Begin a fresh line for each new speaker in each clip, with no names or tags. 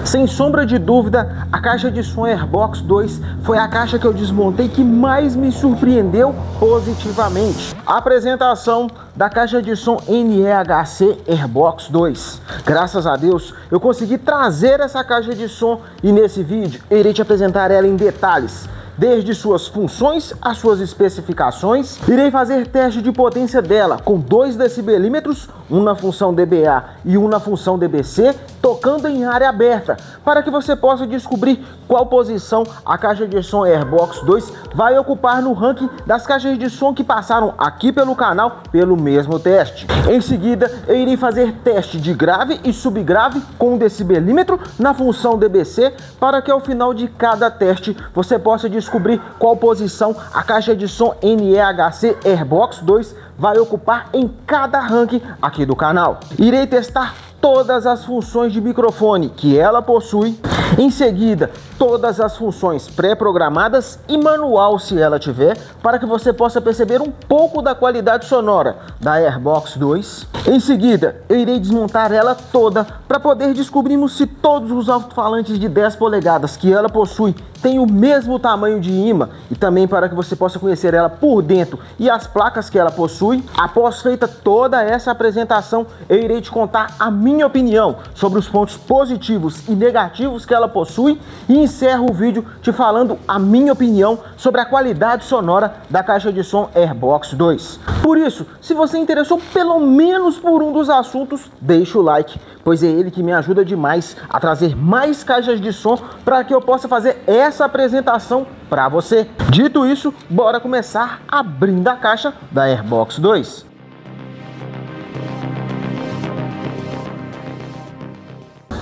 Sem sombra de dúvida, a caixa de som Airbox 2 foi a caixa que eu desmontei que mais me surpreendeu positivamente. A apresentação da caixa de som NEHC Airbox 2. Graças a Deus, eu consegui trazer essa caixa de som e nesse vídeo eu irei te apresentar ela em detalhes. Desde suas funções às suas especificações, irei fazer teste de potência dela com 2 decibelímetros, um na função dBA e um na função dBc, tocando em área aberta, para que você possa descobrir qual posição a caixa de som Airbox 2 vai ocupar no ranking das caixas de som que passaram aqui pelo canal pelo mesmo teste. Em seguida, eu irei fazer teste de grave e subgrave com 1 decibelímetro na função dBc, para que ao final de cada teste você possa descobrir qual posição a caixa de som NEHC Airbox 2 vai ocupar em cada ranking aqui do canal. Irei testar todas as funções de microfone que ela possui, em seguida todas as funções pré-programadas e manual se ela tiver, para que você possa perceber um pouco da qualidade sonora da Airbox 2. Em seguida eu irei desmontar ela toda para poder descobrirmos se todos os alto-falantes de 10 polegadas que ela possui têm o mesmo tamanho de imã, e também para que você possa conhecer ela por dentro e as placas que ela possui. Após feita toda essa apresentação, eu irei te contar a minha opinião sobre os pontos positivos e negativos que ela possui e encerro o vídeo te falando a minha opinião sobre a qualidade sonora da caixa de som Airbox 2. Por isso, se você interessou pelo menos por um dos assuntos, deixa o like, pois é ele que me ajuda demais a trazer mais caixas de som para que eu possa fazer essa apresentação para você. Dito isso, bora começar abrindo a caixa da Airbox 2.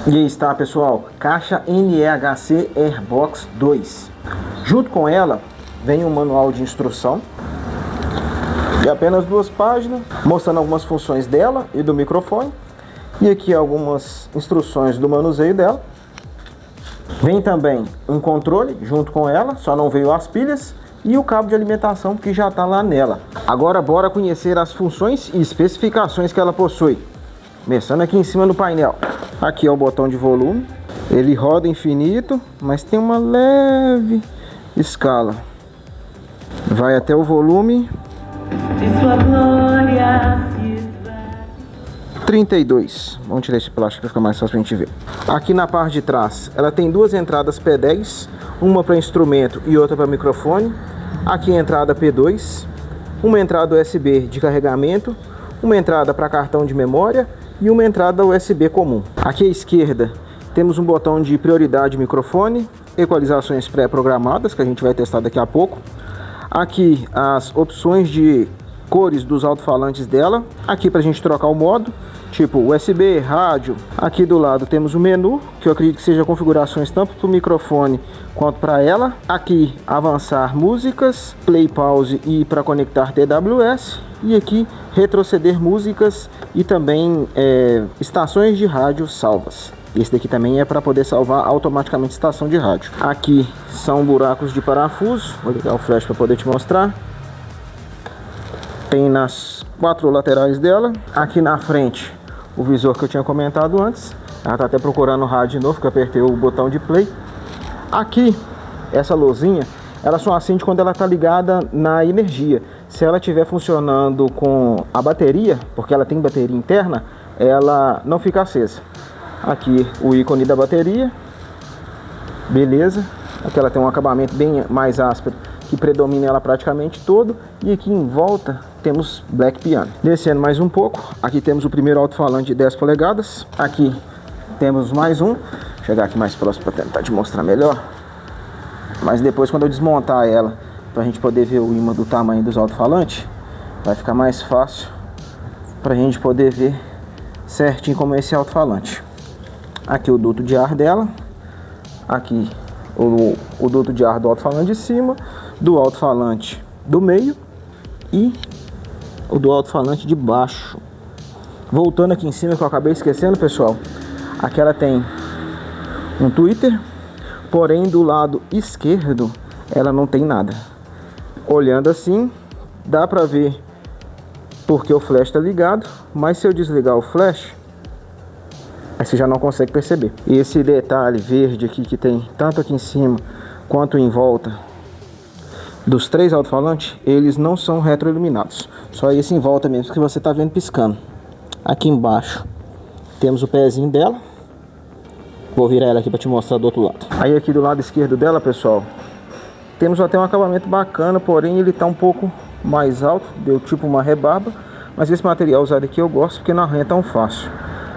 E aí está, pessoal, caixa NEHC Airbox 2. Junto com ela vem um manual de instrução de apenas 2 páginas, mostrando algumas funções dela e do microfone. E aqui algumas instruções do manuseio dela. Vem também um controle junto com ela, só não veio as pilhas e o cabo de alimentação que já está lá nela. Agora bora conhecer as funções e especificações que ela possui. Começando aqui em cima do painel. Aqui é o botão de volume. Ele roda infinito, mas tem uma leve escala. Vai até o volume de sua glória 32. Vamos tirar esse plástico para ficar mais fácil pra gente ver. Aqui na parte de trás, ela tem 2 entradas P10, uma para instrumento e outra para microfone. Aqui a entrada P2, uma entrada USB de carregamento, uma entrada para cartão de memória e uma entrada USB comum. Aqui à esquerda temos um botão de prioridade microfone, equalizações pré-programadas que a gente vai testar daqui a pouco. Aqui as opções de cores dos alto-falantes dela. Aqui para a gente trocar o modo, tipo USB, rádio. Aqui do lado temos o menu, que eu acredito que seja configurações tanto para o microfone quanto para ela. Aqui avançar músicas, play, pause e para conectar TWS. E aqui retroceder músicas e também estações de rádio salvas. Esse daqui também é para poder salvar automaticamente estação de rádio. Aqui são buracos de parafuso. Vou ligar o flash para poder te mostrar. Tem nas 4 laterais dela. Aqui na frente o visor que eu tinha comentado antes. Ela está até procurando o rádio de novo, que eu apertei o botão de play. Aqui essa luzinha, ela só acende quando ela está ligada na energia. Se ela estiver funcionando com a bateria, porque ela tem bateria interna, ela não fica acesa. Aqui o ícone da bateria. Beleza. Aqui ela tem um acabamento bem mais áspero, que predomina ela praticamente todo. E aqui em volta temos Black Piano. Descendo mais um pouco, aqui temos o primeiro alto-falante de 10 polegadas. Aqui temos mais um. Vou chegar aqui mais próximo para tentar te mostrar melhor. Mas depois, quando eu desmontar ela, para a gente poder ver o ímã do tamanho dos alto-falantes, vai ficar mais fácil para a gente poder ver certinho como é esse alto-falante. Aqui o duto de ar dela. Aqui o duto de ar do alto-falante de cima, do alto-falante do meio e o do alto-falante de baixo. Voltando aqui em cima, que eu acabei esquecendo, pessoal, aqui ela tem um tweeter, porém do lado esquerdo ela não tem nada. Olhando assim, dá pra ver porque o flash está ligado, mas se eu desligar o flash, Aí você já não consegue perceber. E esse detalhe verde aqui que tem tanto aqui em cima quanto em volta dos 3 alto-falantes, eles não são retroiluminados. Só esse em volta mesmo que você tá vendo piscando. Aqui embaixo temos o pezinho dela. Vou virar ela aqui para te mostrar do outro lado. Aí aqui do lado esquerdo dela, pessoal, temos até um acabamento bacana, porém ele tá um pouco mais alto, deu tipo uma rebarba. Mas esse material usado aqui eu gosto porque não arranha tão fácil.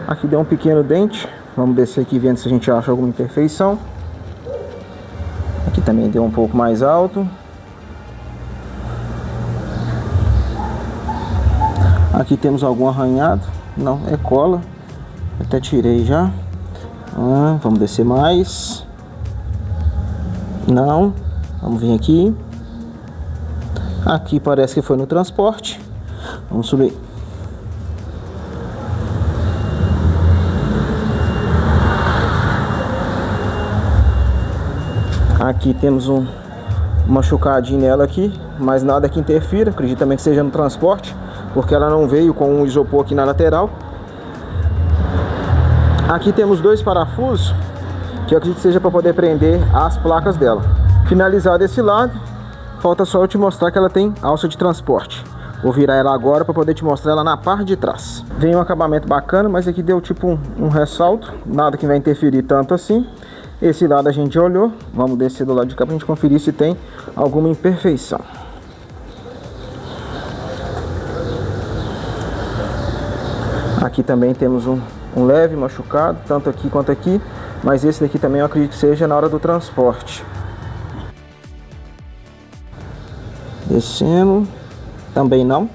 Aqui deu um pequeno dente. Vamos descer aqui vendo se a gente acha alguma imperfeição. Aqui também deu um pouco mais alto. Aqui temos algum arranhado. Não, é cola. Até tirei já. Vamos descer mais. Não. Vamos vir aqui. Aqui parece que foi no transporte. Vamos subir. Aqui temos um machucadinho nela aqui, mas nada que interfira. Acredito também que seja no transporte, porque ela não veio com um isopor aqui na lateral. Aqui temos 2 parafusos, que eu acredito que seja para poder prender as placas dela. Finalizado esse lado, falta só eu te mostrar que ela tem alça de transporte. Vou virar ela agora para poder te mostrar ela na parte de trás. Vem um acabamento bacana, mas aqui deu tipo um ressalto, nada que vai interferir tanto assim. Esse lado a gente olhou, vamos descer do lado de cá para a gente conferir se tem alguma imperfeição. Aqui também temos um leve machucado, tanto aqui quanto aqui, mas esse daqui também eu acredito que seja na hora do transporte. Descendo, também não.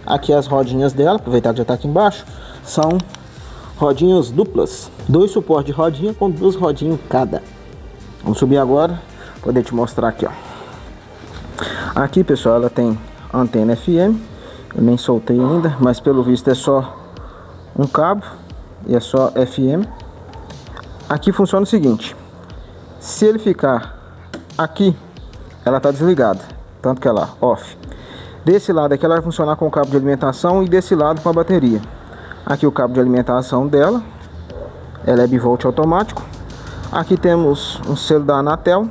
Aqui as rodinhas dela, aproveitar que já está aqui embaixo, são rodinhas duplas, 2 suportes de rodinha com 2 rodinhas cada. Vamos subir agora, poder te mostrar aqui, ó. Aqui, pessoal, ela tem antena FM. Eu nem soltei ainda, mas pelo visto é só um cabo e é só FM. Aqui funciona o seguinte: se ele ficar aqui, ela tá desligada, tanto que ela off. Desse lado aqui ela vai funcionar com o cabo de alimentação e desse lado com a bateria. Aqui o cabo de alimentação dela, ela é bivolt automático. Aqui temos um selo da Anatel,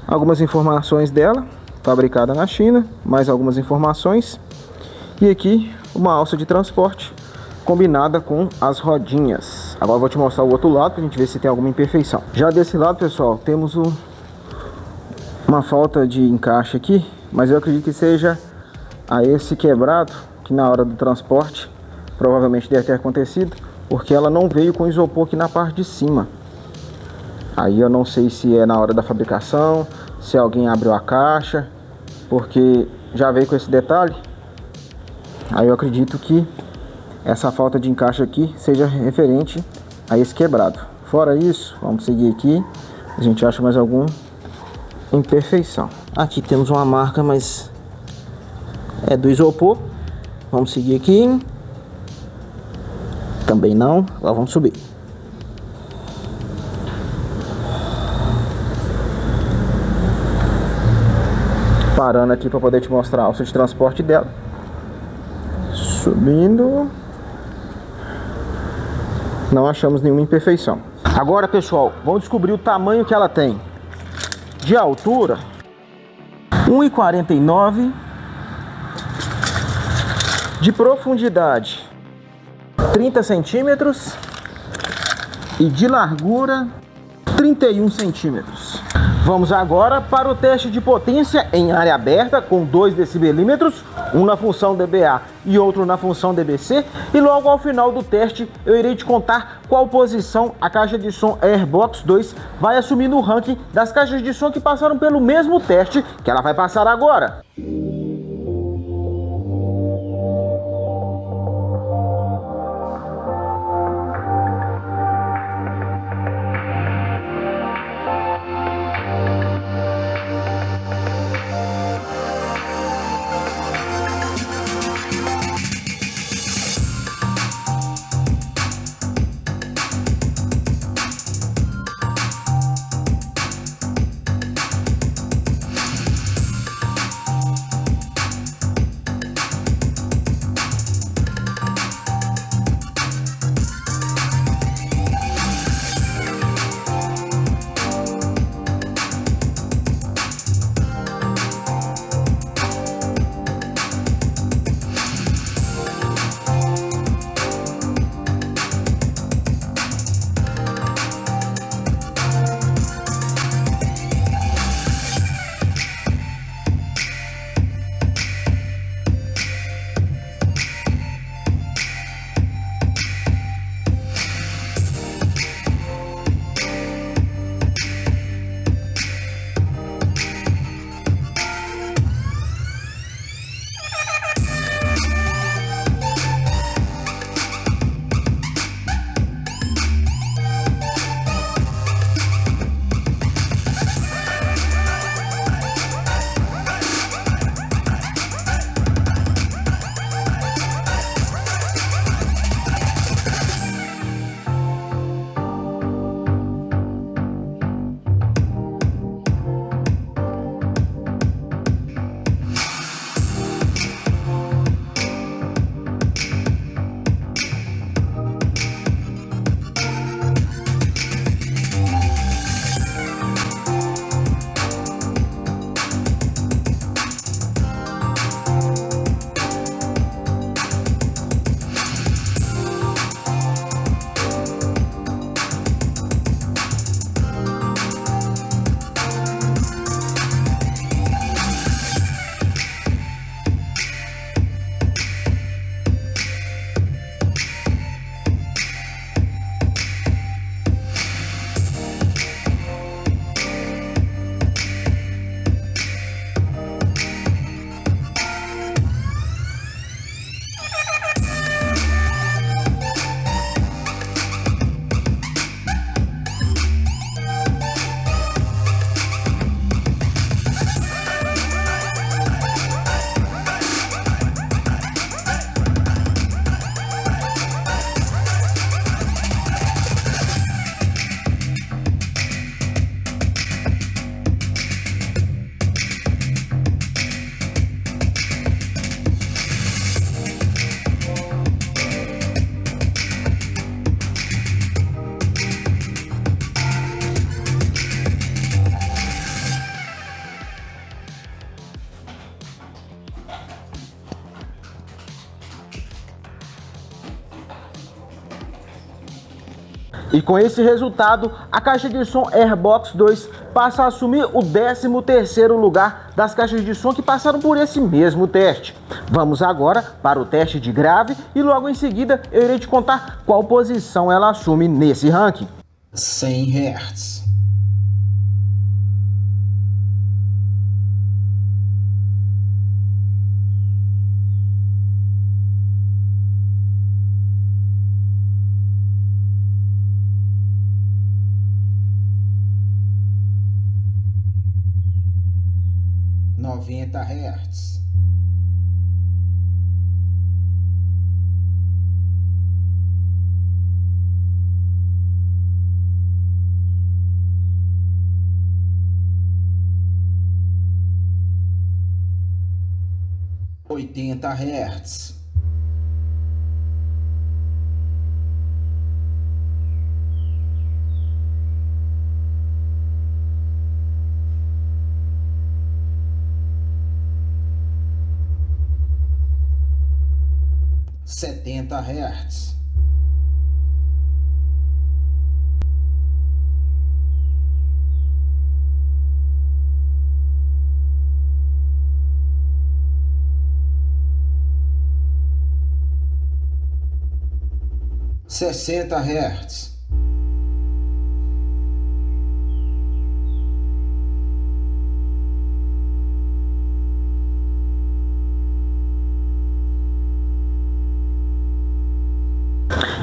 algumas informações dela, fabricada na China, mais algumas informações. E aqui uma alça de transporte combinada com as rodinhas. Agora eu vou te mostrar o outro lado para a gente ver se tem alguma imperfeição. Já desse lado, pessoal, temos uma falta de encaixe aqui, mas eu acredito que seja a esse quebrado, que na hora do transporte provavelmente deve ter acontecido, porque ela não veio com isopor aqui na parte de cima. Aí eu não sei se é na hora da fabricação, se alguém abriu a caixa, porque já veio com esse detalhe. Aí eu acredito que essa falta de encaixe aqui seja referente a esse quebrado. Fora isso, vamos seguir aqui, a gente acha mais alguma imperfeição. Aqui temos uma marca, mas é do isopor. Vamos seguir aqui. Também não. Agora vamos subir. Parando aqui para poder te mostrar a alça de transporte dela. Subindo. Não achamos nenhuma imperfeição. Agora, pessoal, vamos descobrir o tamanho que ela tem. De altura, 1,49. De profundidade, 30 centímetros. E de largura, 31 centímetros. Vamos agora para o teste de potência em área aberta com 2 decibelímetros, um na função dBA e outro na função dBc. E logo ao final do teste eu irei te contar qual posição a caixa de som Airbox 2 vai assumir no ranking das caixas de som que passaram pelo mesmo teste que ela vai passar agora. E com esse resultado, a caixa de som Airbox 2 passa a assumir o 13º lugar das caixas de som que passaram por esse mesmo teste. Vamos agora para o teste de grave e logo em seguida eu irei te contar qual posição ela assume nesse ranking.
100 Hz. Noventa Hz. Oitenta Hz. Setenta Hz. Sessenta Hz.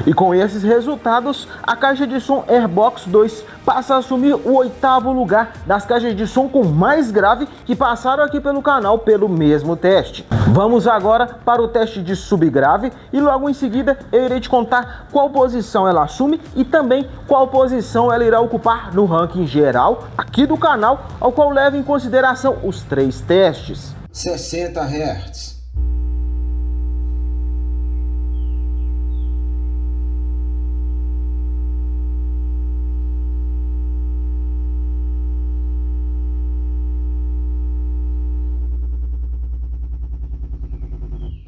E com esses resultados, a caixa de som Airbox 2 passa a assumir o 8º lugar das caixas de som com mais grave que passaram aqui pelo canal pelo mesmo teste. Vamos agora para o teste de subgrave e logo em seguida eu irei te contar qual posição ela assume e também qual posição ela irá ocupar no ranking geral aqui do canal, ao qual leva em consideração os 3 testes.
60 Hz.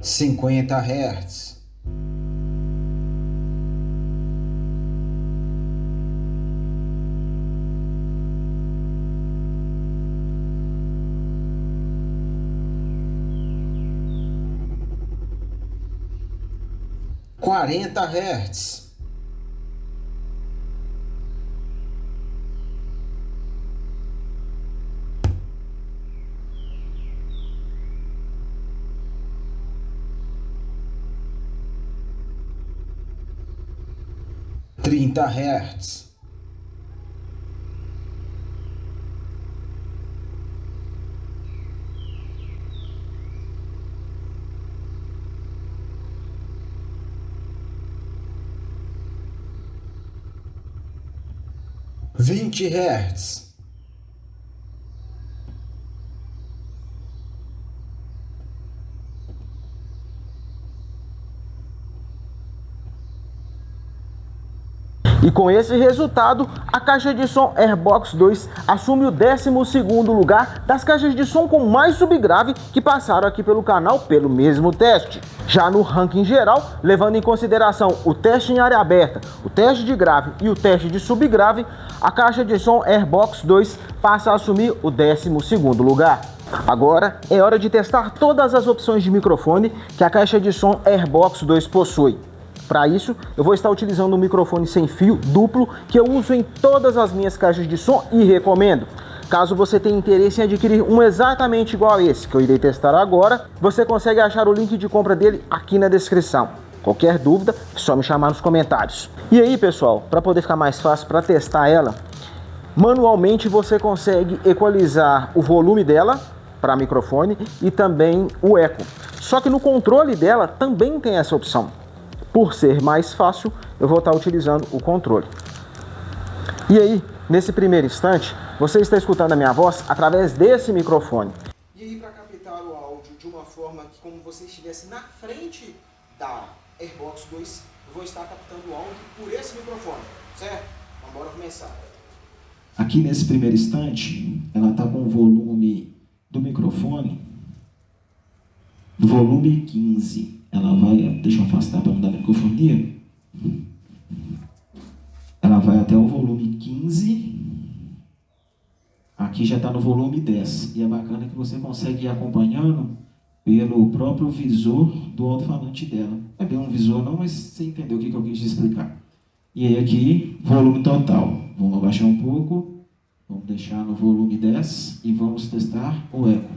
Cinquenta Hz. Quarenta Hz. Trinta Hz. Vinte Hz.
E com esse resultado, a caixa de som Airbox 2 assume o 12º lugar das caixas de som com mais subgrave que passaram aqui pelo canal pelo mesmo teste. Já no ranking geral, levando em consideração o teste em área aberta, o teste de grave e o teste de subgrave, a caixa de som Airbox 2 passa a assumir o 12º lugar. Agora é hora de testar todas as opções de microfone que a caixa de som Airbox 2 possui. Para isso, eu vou estar utilizando um microfone sem fio duplo que eu uso em todas as minhas caixas de som e recomendo. Caso você tenha interesse em adquirir um exatamente igual a esse que eu irei testar agora, você consegue achar o link de compra dele aqui na descrição. Qualquer dúvida, é só me chamar nos comentários. E aí, pessoal, para poder ficar mais fácil para testar ela, manualmente você consegue equalizar o volume dela para microfone e também o eco. Só que no controle dela também tem essa opção. Por ser mais fácil, eu vou estar utilizando o controle. E aí, nesse primeiro instante, você está escutando a minha voz através desse microfone.
E aí, para captar o áudio de uma forma que, como você estivesse na frente da Airbox 2, eu vou estar captando o áudio por esse microfone, certo? Então, bora começar. Aqui nesse primeiro instante, ela está com o volume do microfone, volume 15. Ela vai, deixa eu afastar para não dar microfonia. Ela
vai até o volume 15. Aqui já está no volume 10. E é bacana que você consegue ir acompanhando pelo próprio visor do alto-falante dela. É bem um visor não, mas você entendeu o que eu quis explicar. E aí aqui, volume total. Vamos abaixar um pouco. Vamos deixar no volume 10 e vamos testar o eco.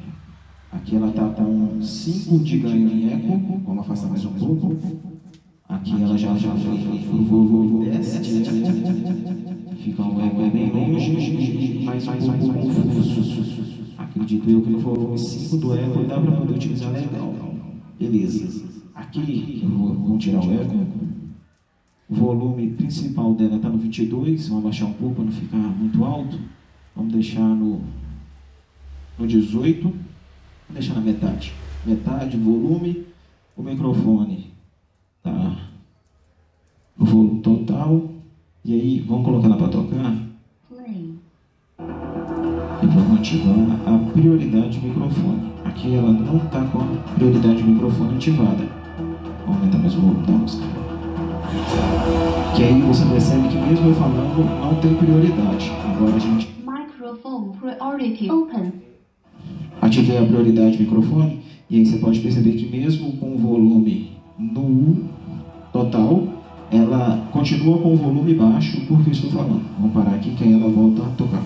Aqui ela está com 5 de ganho em eco. Vamos afastar mais um pouco. Aqui ela já foi para o volume 10. Fica um eco bem longe e mais um pouco confuso. Acredito eu que no volume 5 do eco dá para poder utilizar legal. Beleza. Aqui, vamos tirar o eco. O volume principal dela está no 22. Vamos abaixar um pouco para não ficar muito alto. Vamos deixar no 18. Vamos deixar na metade. Metade, volume. O microfone tá no volume total. E aí, vamos colocar ela para tocar. E vamos ativar a prioridade de microfone. Aqui ela não está com a prioridade de microfone ativada. Vamos aumentar mais o volume da música. Que aí você percebe que mesmo eu falando, não tem prioridade. Agora a gente...
Microphone priority open.
Ativei a prioridade de microfone. E aí você pode perceber que mesmo com o volume no total, ela continua com o volume baixo, porque eu estou falando. Vamos parar aqui que aí ela volta a tocar.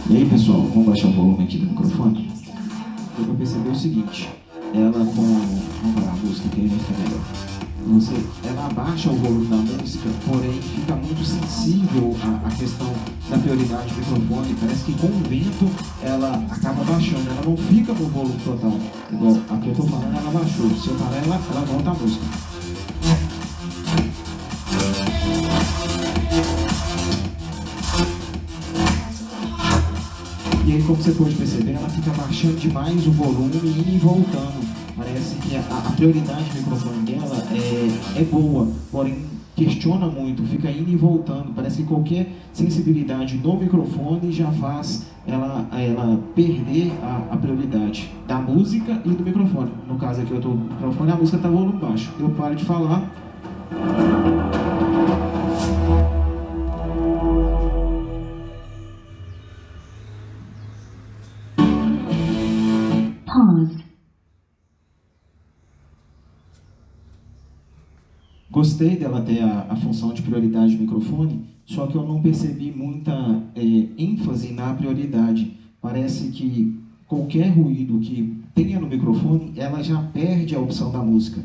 E aí, pessoal, vamos baixar o volume aqui do microfone. Eu vou perceber o seguinte, ela com... Vamos parar a música que aí vai ficar melhor. Ela abaixa o volume da música, porém fica muito sensível à questão da prioridade do microfone. Parece que com o vento ela acaba baixando, ela não fica no volume total. Igual aqui eu estou falando, ela baixou. Se eu parar, ela volta a música. E aí, como você pode perceber, ela fica baixando demais o volume, indo e voltando. Parece que a prioridade do microfone dela é boa, porém questiona muito, fica indo e voltando. Parece que qualquer sensibilidade no microfone já faz ela perder a prioridade da música e do microfone. No caso aqui eu estou no microfone, a música está volume baixo. Eu paro de falar.
Pause.
Gostei dela ter a função de prioridade do microfone, só que eu não percebi muita ênfase na prioridade. Parece que qualquer ruído que tenha no microfone, ela já perde a opção da música.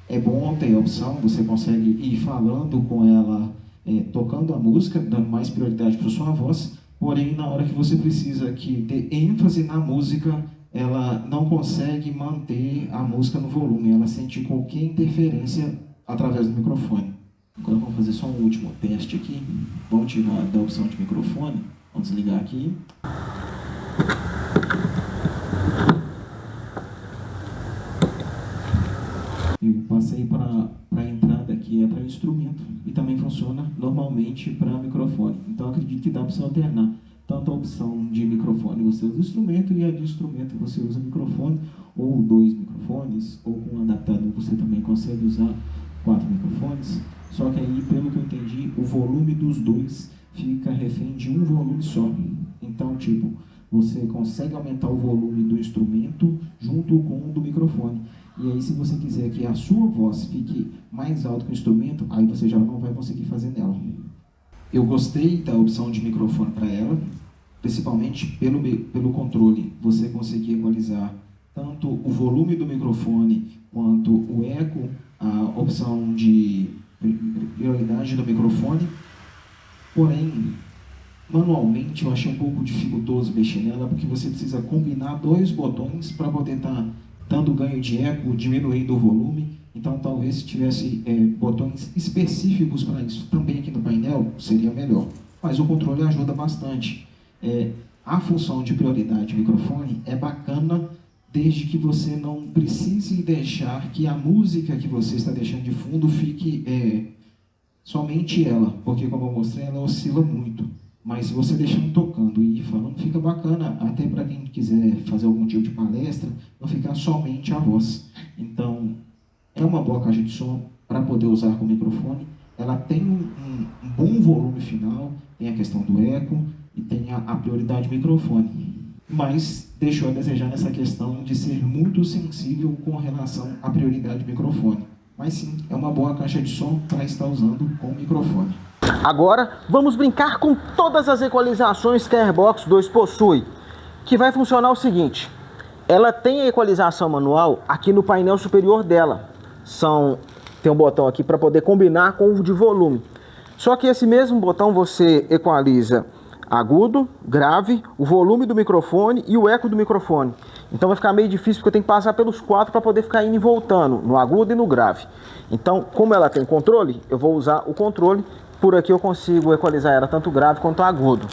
É bom ter a opção, você consegue ir falando com ela, tocando a música, dando mais prioridade para a sua voz, porém, na hora que você precisa ter ênfase na música, ela não consegue manter a música no volume, ela sente qualquer interferência através do microfone. Agora vamos fazer só um último teste aqui. Vamos tirar da opção de microfone. Vamos desligar aqui. Eu passei para a entrada aqui, é para instrumento. E também funciona normalmente para microfone. Então acredito que dá para você alternar. Tanto a opção de microfone você usa instrumento e a de instrumento você usa microfone. Ou 2 microfones, ou com um adaptador você também consegue usar 4 microfones, só que aí, pelo que eu entendi, o volume dos dois fica refém de um volume só. Então, tipo, você consegue aumentar o volume do instrumento junto com o do microfone. E aí, se você quiser que a sua voz fique mais alta que o instrumento, aí você já não vai conseguir fazer nela. Eu gostei da opção de microfone para ela, principalmente pelo controle. Você conseguir equalizar tanto o volume do microfone quanto o eco, a opção de prioridade do microfone. Porém, manualmente eu achei um pouco dificultoso mexer nela, porque você precisa combinar 2 botões para poder estar dando ganho de eco, diminuindo o volume. Então talvez se tivesse botões específicos para isso também aqui no painel, seria melhor. Mas o controle ajuda bastante. A função de prioridade do microfone é bacana desde que você não precise deixar que a música que você está deixando de fundo fique somente ela, porque como eu mostrei, ela oscila muito. Mas se você deixando tocando e falando, fica bacana, até para quem quiser fazer algum tipo de palestra, não ficar somente a voz. Então, é uma boa caixa de som para poder usar com microfone. Ela tem um bom volume final, tem a questão do eco e tem a prioridade microfone. Mas deixou a desejar nessa questão de ser muito sensível com relação à prioridade microfone. Mas sim, é uma boa caixa de som para estar usando com microfone.
Agora vamos brincar com todas as equalizações que a Airbox 2 possui, que vai funcionar o seguinte: ela tem a equalização manual aqui no painel superior dela. Tem um botão aqui para poder combinar com o de volume. Só que esse mesmo botão você equaliza agudo, grave, o volume do microfone e o eco do microfone. Então vai ficar meio difícil porque eu tenho que passar pelos 4 para poder ficar indo e voltando, no agudo e no grave. Então, como ela tem controle, eu vou usar o controle. Por aqui eu consigo equalizar ela tanto grave quanto agudo.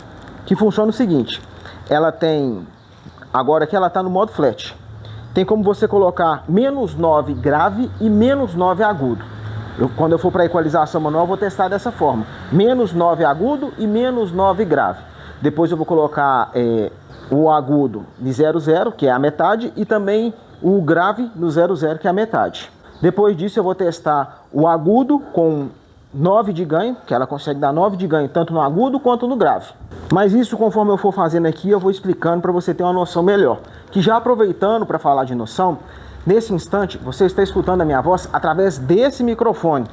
Que funciona o seguinte: ela tem, agora aqui ela está no modo flat. Tem como você colocar -9 grave e -9 agudo. Quando eu for para a equalização manual, eu vou testar dessa forma: -9 agudo e -9 grave. Depois eu vou colocar o agudo de 0,0, que é a metade, e também o grave no 0,0, que é a metade. Depois disso eu vou testar o agudo com 9 de ganho, que ela consegue dar 9 de ganho tanto no agudo quanto no grave. Mas isso, conforme eu for fazendo aqui, eu vou explicando para você ter uma noção melhor. Que já aproveitando para falar de noção, nesse instante você está escutando a minha voz através desse microfone.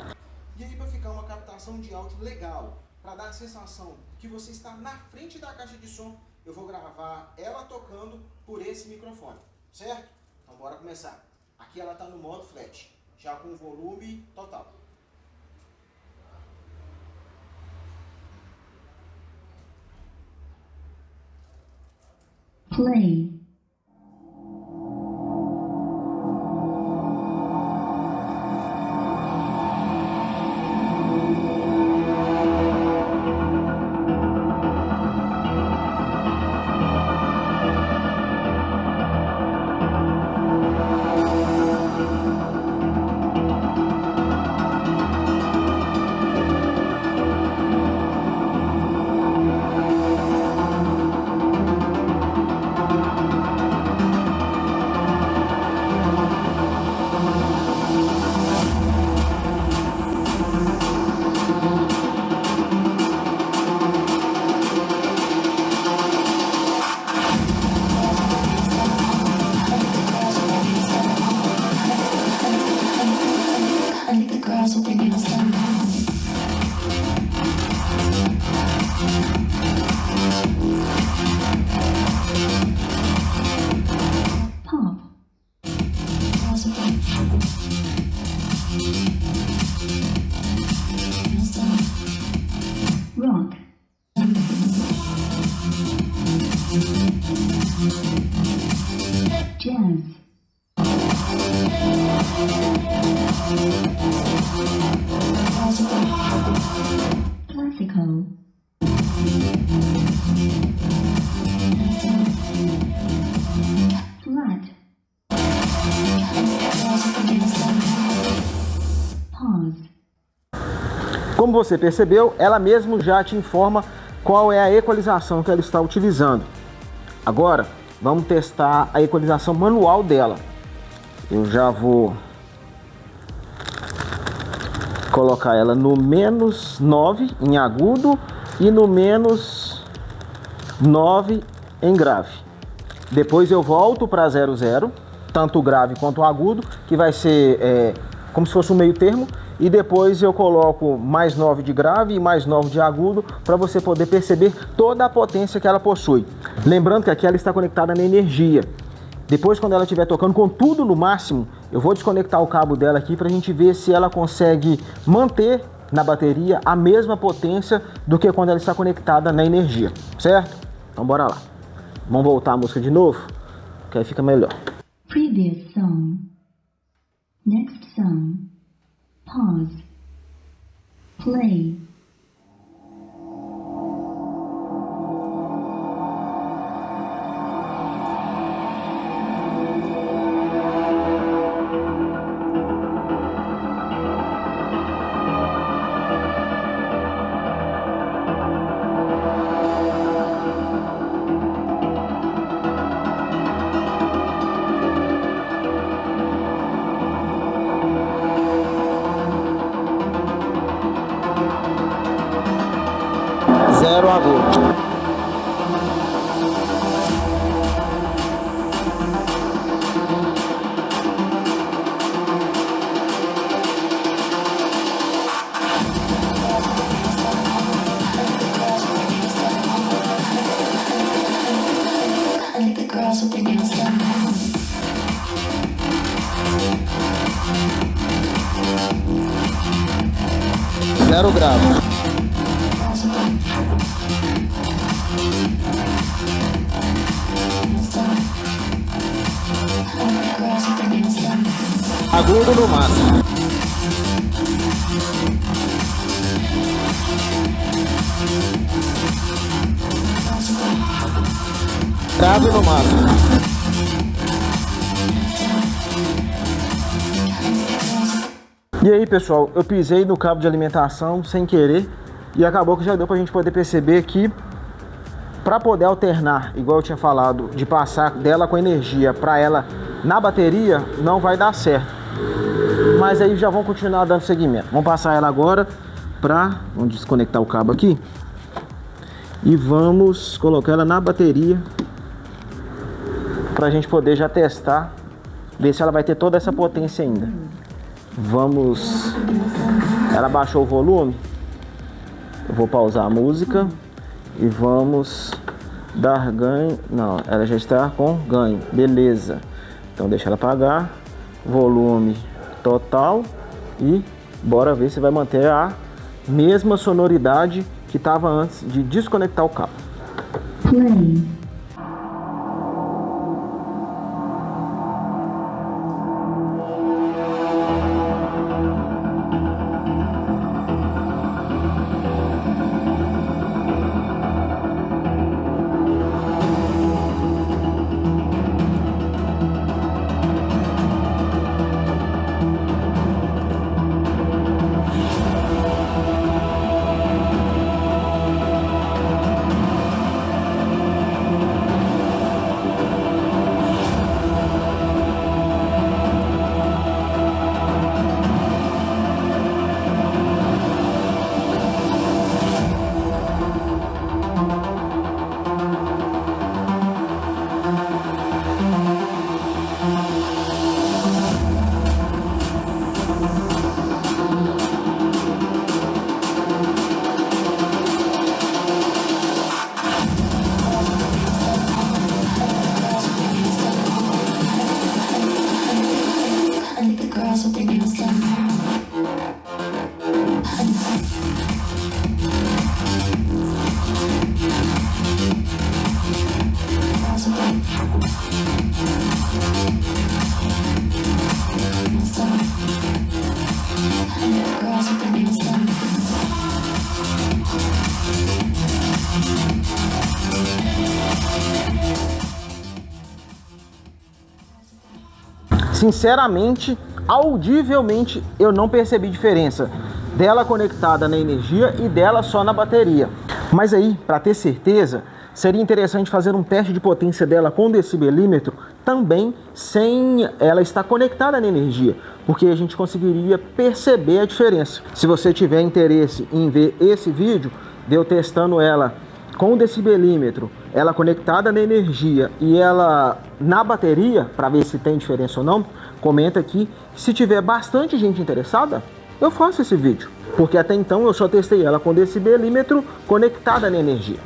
E aí, para ficar uma captação de áudio legal, para dar a sensação que você está na frente da caixa de som, eu vou gravar ela tocando por esse microfone, certo? Então bora começar. Aqui ela está no modo flat, já com volume total.
Play. Rock. Jazz. Classical. Flat. Pause.
Como você percebeu, ela mesmo já te informa qual é a equalização que ela está utilizando. Agora, vamos testar a equalização manual dela. Eu já vou colocar ela no -9 em agudo e no -9 em grave. Depois eu volto para 0,0, tanto o grave quanto o agudo, que vai ser como se fosse um meio termo. E depois eu coloco mais 9 de grave e mais 9 de agudo para você poder perceber toda a potência que ela possui. Lembrando que aqui ela está conectada na energia. Depois, quando ela estiver tocando com tudo no máximo, eu vou desconectar o cabo dela aqui para a gente ver se ela consegue manter na bateria a mesma potência do que quando ela está conectada na energia, certo? Então bora lá. Vamos voltar a música de novo, que aí fica melhor.
Previous song. Next song. Pause. Play.
0 agudo. Zero grave. Agudo no máximo. Grave no máximo. E aí, pessoal, eu pisei no cabo de alimentação sem querer e acabou que já deu pra gente poder perceber que para poder alternar, igual eu tinha falado, de passar dela com energia para ela na bateria, não vai dar certo. Mas aí já vão continuar dando seguimento. Vamos passar ela agora para... Vamos desconectar o cabo aqui. E vamos colocar ela na bateria para a gente poder já testar, ver se ela vai ter toda essa potência ainda. Vamos... Ela baixou o volume. Eu vou pausar a música e vamos dar ganho. Não, ela já está com ganho. Beleza. Então deixa ela apagar. Volume total. E bora ver se vai manter a mesma sonoridade que estava antes de desconectar o cabo.
Play.
Sinceramente, audivelmente, eu não percebi diferença dela conectada na energia e dela só na bateria. Mas aí, para ter certeza, seria interessante fazer um teste de potência dela com decibelímetro também sem ela estar conectada na energia, porque a gente conseguiria perceber a diferença. Se você tiver interesse em ver esse vídeo de eu testando ela com o decibelímetro, ela conectada na energia e ela na bateria, para ver se tem diferença ou não, comenta aqui. Se tiver bastante gente interessada, eu faço esse vídeo, porque até então eu só testei ela com decibelímetro conectada na energia.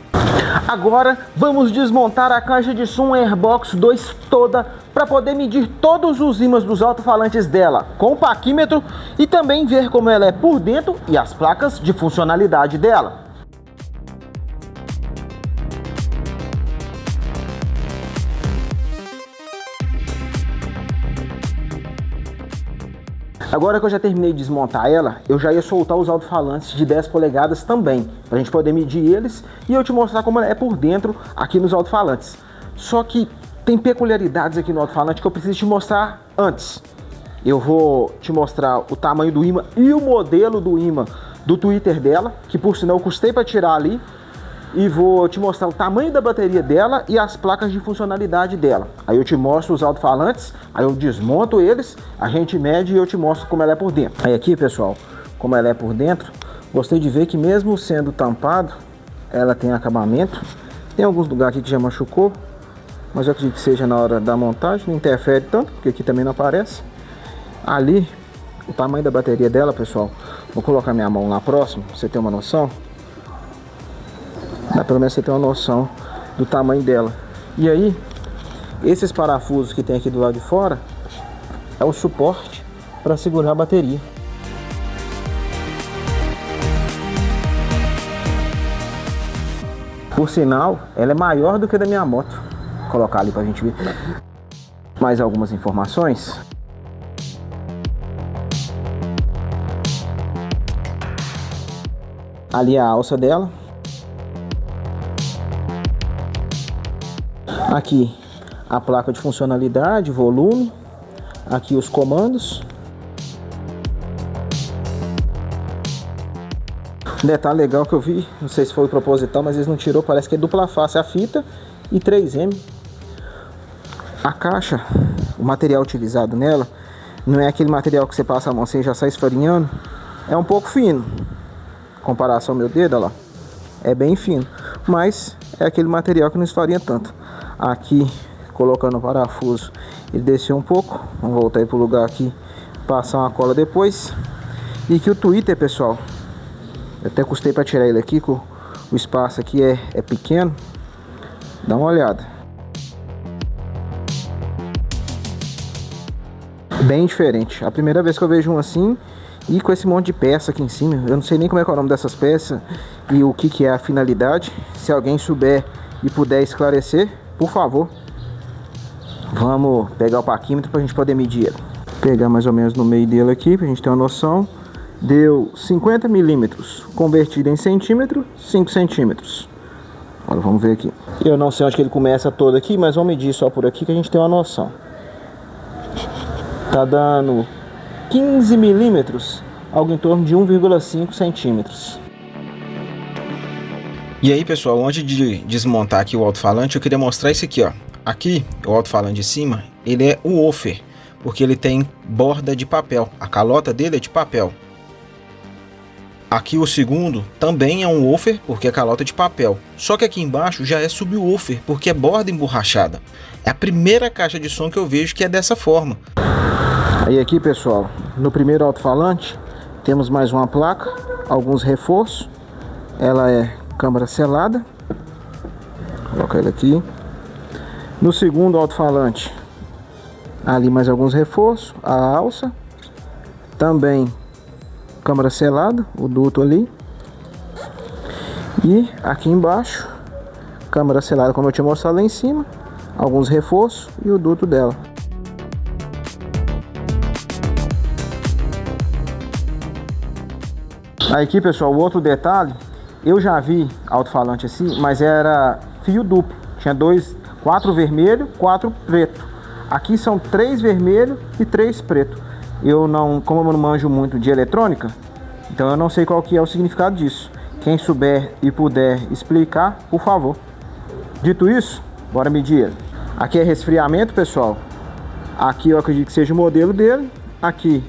Agora vamos desmontar a caixa de som Airbox 2 toda para poder medir todos os ímãs dos alto-falantes dela com o paquímetro e também ver como ela é por dentro e as placas de funcionalidade dela. Agora que eu já terminei de desmontar ela, eu já ia soltar os alto-falantes de 10 polegadas também, para a gente poder medir eles e eu te mostrar como ela é por dentro aqui nos alto-falantes. Só que tem peculiaridades aqui no alto-falante que eu preciso te mostrar antes. Eu vou te mostrar o tamanho do ímã e o modelo do ímã do tweeter dela, que por sinal eu custei para tirar ali. E vou te mostrar o tamanho da bateria dela e as placas de funcionalidade dela. Aí eu te mostro os alto-falantes, aí eu desmonto eles, a gente mede e eu te mostro como ela é por dentro. Aí aqui, pessoal, como ela é por dentro, gostei de ver que mesmo sendo tampado, ela tem acabamento. Tem alguns lugares aqui que já machucou, mas eu acredito que seja na hora da montagem, não interfere tanto, porque aqui também não aparece. Ali, o tamanho da bateria dela, pessoal, vou colocar minha mão lá próximo, pra você ter uma noção. Dá pelo menos você ter uma noção do tamanho dela. E aí, esses parafusos que tem aqui do lado de fora, é o suporte para segurar a bateria. Por sinal, ela é maior do que a da minha moto. Vou colocar ali pra gente ver mais algumas informações. Ali é a alça dela. Aqui a placa de funcionalidade, volume. Aqui os comandos. Um detalhe legal que eu vi, não sei se foi proposital, mas eles não tirou, parece que é dupla face a fita e 3M. A caixa, o material utilizado nela, não é aquele material que você passa a mão assim e já sai esfarinhando. É um pouco fino. Em comparação ao meu dedo, olha lá, é bem fino, mas é aquele material que não esfarinha tanto. Aqui, colocando o parafuso, ele desceu um pouco. Vamos voltar aí pro lugar aqui, passar uma cola depois. E aqui o Twitter, pessoal, eu até custei para tirar ele aqui, que o espaço aqui é pequeno. Dá uma olhada. Bem diferente. A primeira vez que eu vejo um assim, e com esse monte de peça aqui em cima. Eu não sei nem como é que é o nome dessas peças e o que é a finalidade. Se alguém souber e puder esclarecer, por favor. Vamos pegar o paquímetro para a gente poder medir ele. Pegar mais ou menos no meio dele aqui, para a gente ter uma noção. Deu 50 milímetros, convertido em centímetro, 5 centímetros. Agora vamos ver aqui. Eu não sei onde que ele começa todo aqui, mas vamos medir só por aqui que a gente tem uma noção. Tá dando 15 milímetros, algo em torno de 1,5 centímetros.
E aí, pessoal, antes de desmontar aqui o alto-falante, eu queria mostrar isso aqui, ó. Aqui, o alto-falante de cima, ele é o woofer, porque ele tem borda de papel. A calota dele é de papel. Aqui o segundo também é um woofer, porque é calota de papel. Só que aqui embaixo já é subwoofer, porque é borda emborrachada. É a primeira caixa de som que eu vejo que é dessa forma.
Aí aqui, pessoal, no primeiro alto-falante, temos mais uma placa, alguns reforços. Ela é câmara selada. Vou colocar ele aqui. No segundo alto-falante, ali mais alguns reforços, a alça. Também câmara selada, o duto ali. E aqui embaixo, câmara selada, como eu tinha mostrado lá em cima. Alguns reforços e o duto dela. Aqui, pessoal, o outro detalhe, eu já vi alto-falante assim, mas era fio duplo. Tinha 4 vermelho, 4 preto. Aqui são 3 vermelho e 3 preto. Como eu não manjo muito de eletrônica, então eu não sei qual que é o significado disso. Quem souber e puder explicar, por favor. Dito isso, bora medir ele. Aqui é resfriamento, pessoal. Aqui eu acredito que seja o modelo dele. Aqui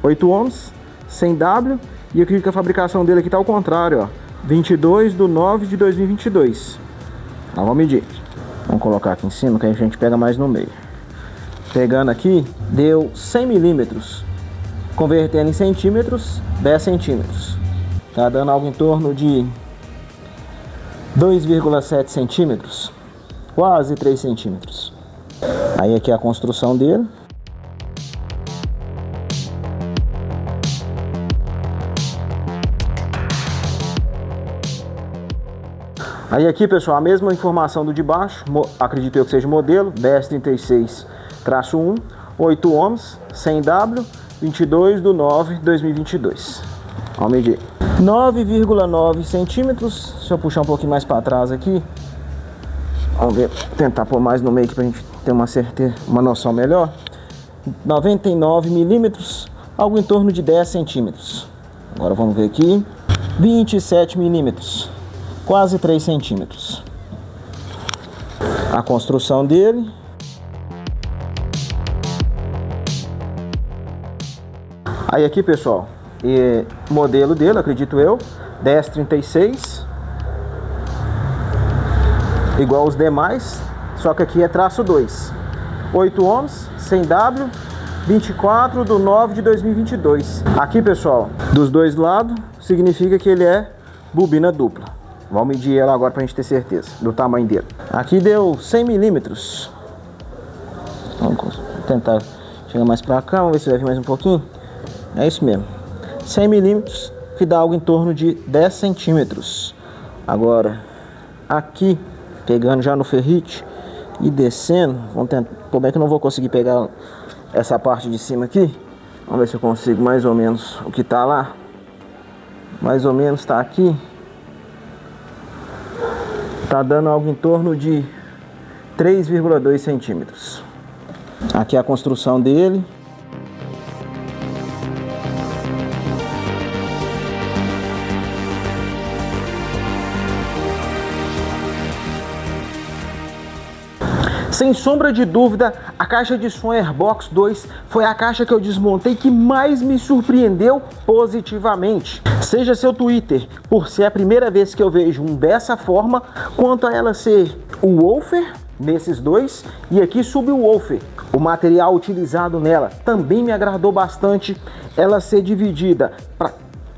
8 ohms, 100W. E eu acredito que a fabricação dele aqui está ao contrário, ó. 22/9/2022. Então vamos medir. Vamos colocar aqui em cima que a gente pega mais no meio. Pegando aqui, deu 100 milímetros. Convertendo em centímetros, 10 centímetros. Tá dando algo em torno de 2,7 centímetros. Quase 3 centímetros. Aí aqui é a construção dele. Aí aqui, pessoal, a mesma informação do de baixo, acredito eu que seja o modelo, BS36-1, 8 ohms, 100W, 22/9/2022. Vamos medir. 9,9 centímetros, se eu puxar um pouquinho mais para trás aqui, vamos ver, tentar pôr mais no meio aqui para a gente ter uma certeza, uma noção melhor. 99 milímetros, algo em torno de 10 centímetros. Agora vamos ver aqui, 27 milímetros. Quase 3 centímetros. A construção dele. Aí aqui, pessoal, modelo dele, acredito eu, 1036. igual os demais, só que aqui é traço 2. 8 ohms, 100W, 24/9/2022. Aqui, pessoal, dos dois lados, significa que ele é bobina dupla. Vamos medir ela agora pra gente ter certeza do tamanho dele. Aqui deu 100 milímetros. Vamos tentar chegar mais pra cá, vamos ver se vai vir mais um pouquinho. É isso mesmo. 100 milímetros, que dá algo em torno de 10 centímetros. Agora, aqui, pegando já no ferrite e descendo, vamos tentar. Como é que eu não vou conseguir pegar essa parte de cima aqui? Vamos ver se eu consigo mais ou menos o que tá lá. Mais ou menos tá aqui. Tá dando algo em torno de 3,2 centímetros. Aqui é a construção dele. Sem sombra de dúvida, a caixa de som Airbox 2 foi a caixa que eu desmontei que mais me surpreendeu positivamente. Seja seu Twitter, por ser a primeira vez que eu vejo um dessa forma, quanto a ela ser o woofer nesses dois e aqui subwoofer. O material utilizado nela também me agradou bastante. Ela ser dividida para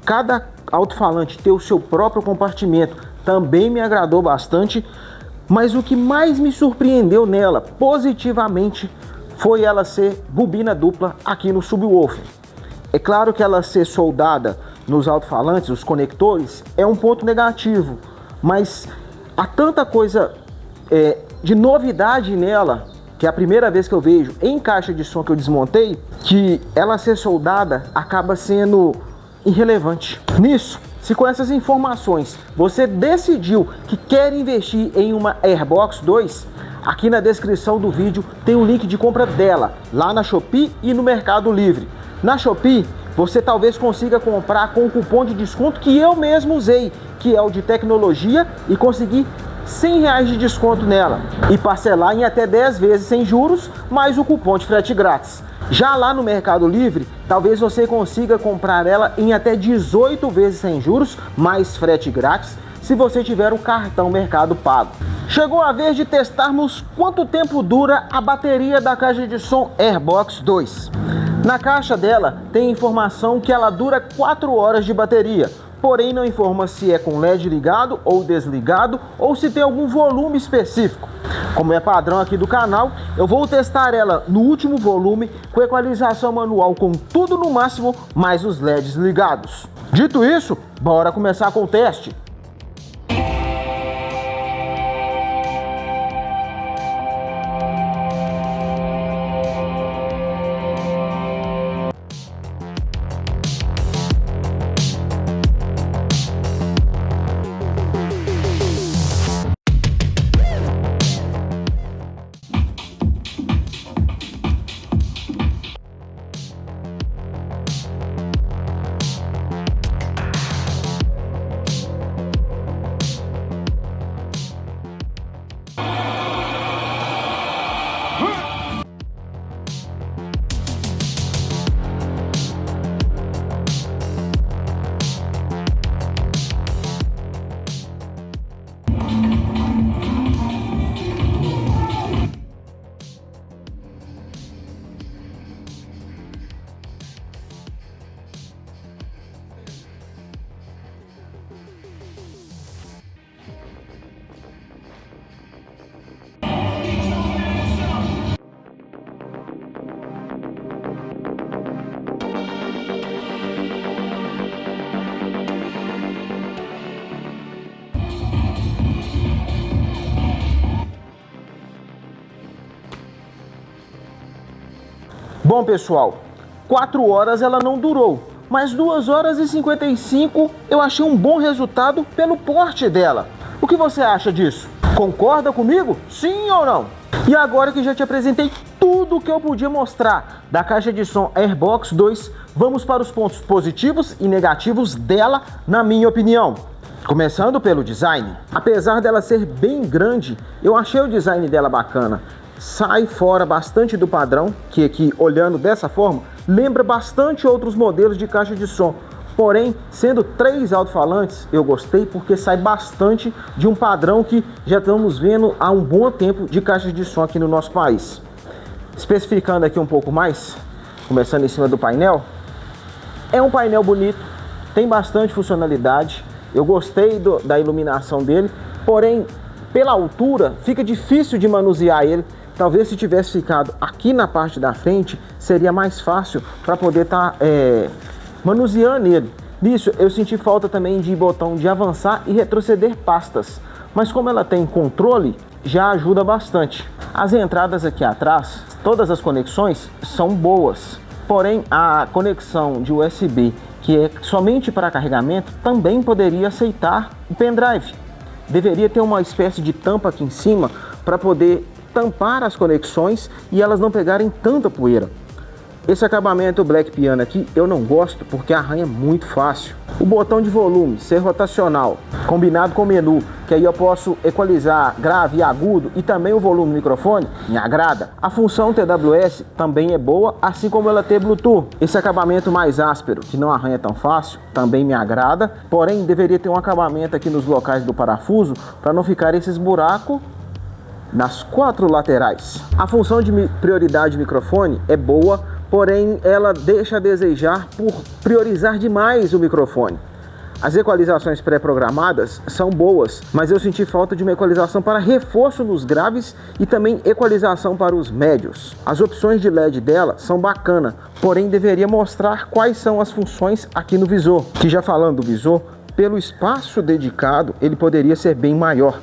cada alto-falante ter o seu próprio compartimento também me agradou bastante. Mas o que mais me surpreendeu nela positivamente foi ela ser bobina dupla aqui no subwoofer. É claro que ela ser soldada nos alto-falantes, os conectores, é um ponto negativo, mas há tanta coisa de novidade nela, que é a primeira vez que eu vejo em caixa de som que eu desmontei, que ela ser soldada acaba sendo irrelevante. Nisso, se com essas informações você decidiu que quer investir em uma Airbox 2, aqui na descrição do vídeo tem o link de compra dela, lá na Shopee e no Mercado Livre. Na Shopee, você talvez consiga comprar com o cupom de desconto que eu mesmo usei, que é o de tecnologia, e conseguir R$100 de desconto nela e parcelar em até 10 vezes sem juros, mais o cupom de frete grátis. Já lá no Mercado Livre, talvez você consiga comprar ela em até 18 vezes sem juros, mais frete grátis, se você tiver o cartão Mercado Pago. Chegou a vez de testarmos quanto tempo dura a bateria da caixa de som Airbox 2. Na caixa dela tem informação que ela dura 4 horas de bateria, porém não informa se é com LED ligado ou desligado ou se tem algum volume específico. Como é padrão aqui do canal, eu vou testar ela no último volume com equalização manual com tudo no máximo, mais os LEDs ligados. Dito isso, bora começar com o teste. Bom, pessoal, 4 horas ela não durou, mas 2 horas e 55 eu achei um bom resultado pelo porte dela. O que você acha disso? Concorda comigo? Sim ou não? E agora que já te apresentei tudo o que eu podia mostrar da caixa de som Airbox 2, vamos para os pontos positivos e negativos dela, na minha opinião. Começando pelo design. Apesar dela ser bem grande, eu achei o design dela bacana. Sai fora bastante do padrão, que aqui, olhando dessa forma, lembra bastante outros modelos de caixa de som, Porém, sendo 3 alto-falantes, eu gostei porque sai bastante de um padrão que já estamos vendo há um bom tempo de caixas de som aqui no nosso país. Especificando aqui um pouco mais, começando em cima do painel, é um painel bonito, tem bastante funcionalidade, eu gostei da iluminação dele, porém, pela altura, fica difícil de manusear ele. Talvez se tivesse ficado aqui na parte da frente, seria mais fácil para poder estar manuseando ele. Nisso, eu senti falta também de botão de avançar e retroceder pastas, mas como ela tem controle, já ajuda bastante. As entradas aqui atrás, todas as conexões são boas, porém a conexão de USB, que é somente para carregamento, também poderia aceitar o pendrive. Deveria ter uma espécie de tampa aqui em cima para poder tampar as conexões e elas não pegarem tanta poeira. Esse acabamento Black Piano aqui eu não gosto porque arranha muito fácil. O botão de volume ser rotacional, combinado com o menu, que aí eu posso equalizar grave e agudo e também o volume do microfone, me agrada. A função TWS também é boa, assim como ela ter Bluetooth. Esse acabamento mais áspero, que não arranha tão fácil, também me agrada. Porém, deveria ter um acabamento aqui nos locais do parafuso para não ficar esses buracos nas 4 laterais. A função de prioridade de microfone é boa, porém ela deixa a desejar por priorizar demais o microfone. As equalizações pré-programadas são boas, mas eu senti falta de uma equalização para reforço nos graves e também equalização para os médios. As opções de LED dela são bacanas, porém deveria mostrar quais são as funções aqui no visor. Que já falando do visor, pelo espaço dedicado, ele poderia ser bem maior.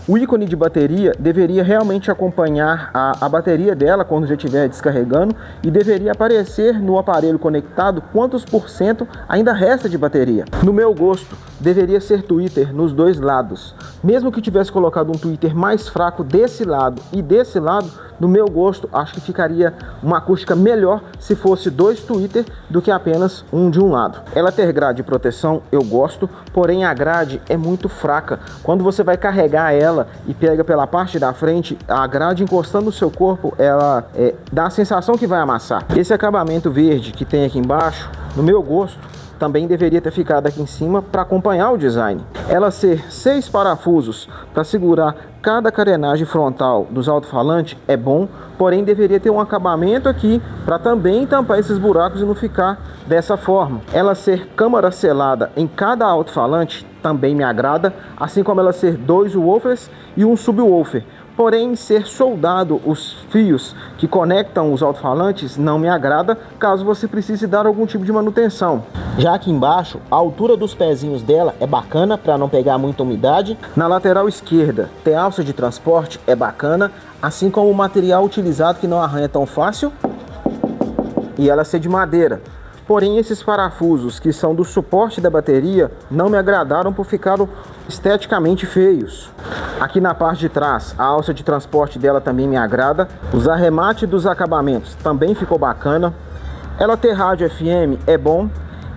O ícone de bateria deveria realmente acompanhar a bateria dela quando já estiver descarregando e deveria aparecer no aparelho conectado quantos % ainda resta de bateria. No meu gosto, deveria ser tweeter nos dois lados. Mesmo que tivesse colocado um tweeter mais fraco desse lado e desse lado, no meu gosto, acho que ficaria uma acústica melhor se fosse 2 tweeter do que apenas um de um lado. Ela ter grade de proteção, eu gosto, porém a grade é muito fraca. Quando você vai carregar ela e pega pela parte da frente, a grade encostando no seu corpo, ela dá a sensação que vai amassar. Esse acabamento verde que tem aqui embaixo, no meu gosto, também deveria ter ficado aqui em cima para acompanhar o design. Ela ser 6 parafusos para segurar cada carenagem frontal dos alto-falantes é bom, porém deveria ter um acabamento aqui para também tampar esses buracos e não ficar dessa forma. Ela ser câmara selada em cada alto-falante também me agrada, assim como ela ser 2 woofers e um subwoofer. Porém, ser soldado os fios que conectam os alto-falantes não me agrada, caso você precise dar algum tipo de manutenção. Já aqui embaixo, a altura dos pezinhos dela é bacana para não pegar muita umidade. Na lateral esquerda, ter alça de transporte é bacana, assim como o material utilizado que não arranha tão fácil e ela ser de madeira. Porém, esses parafusos que são do suporte da bateria não me agradaram por ficarem esteticamente feios. Aqui na parte de trás, a alça de transporte dela também me agrada. Os arremates dos acabamentos também ficou bacana. Ela ter rádio FM é bom.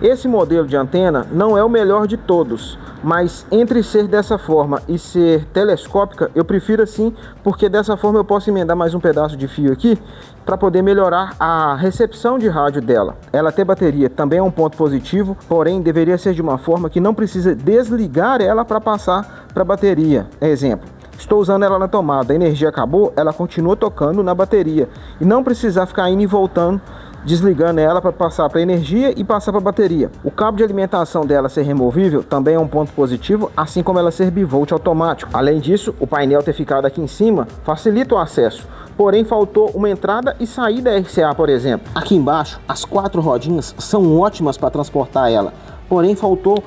Esse modelo de antena não é o melhor de todos, mas entre ser dessa forma e ser telescópica, eu prefiro assim, porque dessa forma eu posso emendar mais um pedaço de fio aqui para poder melhorar a recepção de rádio dela. Ela ter bateria também é um ponto positivo, porém deveria ser de uma forma que não precisa desligar ela para passar para a bateria. Exemplo, estou usando ela na tomada, a energia acabou, ela continua tocando na bateria e não precisar ficar indo e voltando, desligando ela para passar para energia e passar para a bateria. O cabo de alimentação dela ser removível também é um ponto positivo, assim como ela ser bivolt automático. Além disso, o painel ter ficado aqui em cima facilita o acesso, porém faltou uma entrada e saída RCA, por exemplo. Aqui embaixo, as 4 rodinhas são ótimas para transportar ela, porém faltou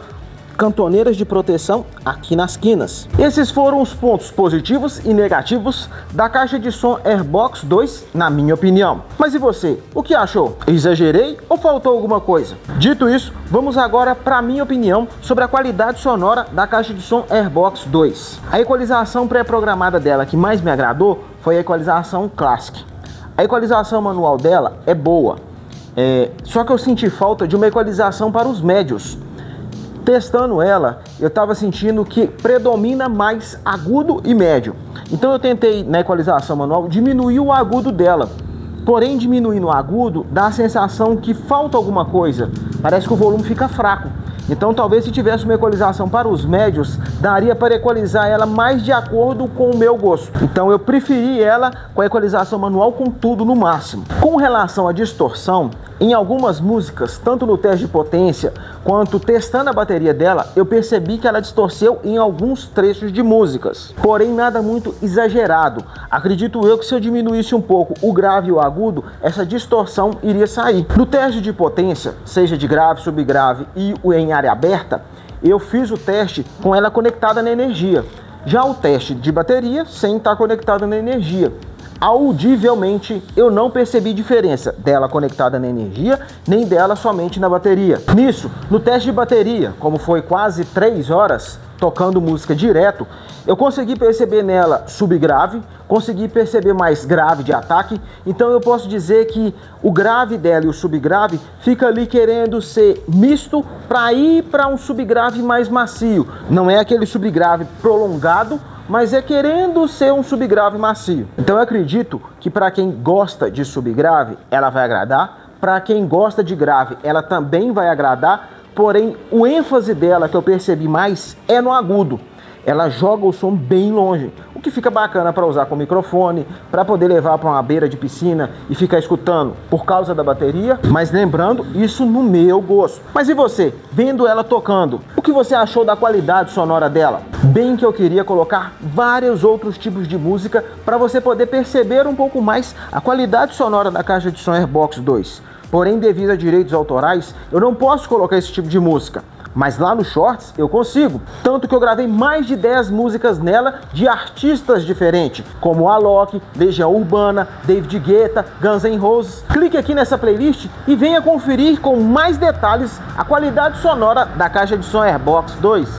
cantoneiras de proteção aqui nas quinas. Esses foram os pontos positivos e negativos da caixa de som Airbox 2, na minha opinião. Mas e você? O que achou? Exagerei ou faltou alguma coisa? Dito isso, vamos agora para a minha opinião sobre a qualidade sonora da caixa de som Airbox 2. A equalização pré-programada dela que mais me agradou foi a equalização Classic. A equalização manual dela é boa, só que eu senti falta de uma equalização para os médios. Testando ela, eu estava sentindo que predomina mais agudo e médio. Então eu tentei, na equalização manual, diminuir o agudo dela. Porém, diminuindo o agudo, dá a sensação que falta alguma coisa. parece que o volume fica fraco. Então talvez se tivesse uma equalização para os médios, daria para equalizar ela mais de acordo com o meu gosto. Então eu preferi ela com a equalização manual com tudo no máximo. Com relação à distorção, em algumas músicas, tanto no teste de potência quanto testando a bateria dela, eu percebi que ela distorceu em alguns trechos de músicas. Porém nada muito exagerado. Acredito eu que se eu diminuísse um pouco o grave e o agudo, essa distorção iria sair. No teste de potência, seja de grave, subgrave e em área aberta, eu fiz o teste com ela conectada na energia. Já o teste de bateria sem estar conectada na energia. Audivelmente, eu não percebi diferença dela conectada na energia, nem dela somente na bateria. Nisso, no teste de bateria, como foi quase 3 horas tocando música direto, eu consegui perceber nela subgrave, consegui perceber mais grave de ataque, então eu posso dizer que o grave dela e o subgrave fica ali querendo ser misto para ir para um subgrave mais macio. Não é aquele subgrave prolongado, mas é querendo ser um subgrave macio. Então eu acredito que para quem gosta de subgrave, ela vai agradar. Para quem gosta de grave, ela também vai agradar. Porém, o ênfase dela que eu percebi mais é no agudo. Ela joga o som bem longe, o que fica bacana para usar com microfone, para poder levar para uma beira de piscina e ficar escutando por causa da bateria. Mas lembrando, isso no meu gosto. Mas e você, vendo ela tocando, o que você achou da qualidade sonora dela? Bem que eu queria colocar vários outros tipos de música para você poder perceber um pouco mais a qualidade sonora da caixa de som Airbox 2. Porém, devido a direitos autorais, eu não posso colocar esse tipo de música. Mas lá no Shorts eu consigo, tanto que eu gravei mais de 10 músicas nela de artistas diferentes, como Alok, Legião Urbana, David Guetta, Guns N' Roses. Clique aqui nessa playlist e venha conferir com mais detalhes a qualidade sonora da caixa de som Airbox 2.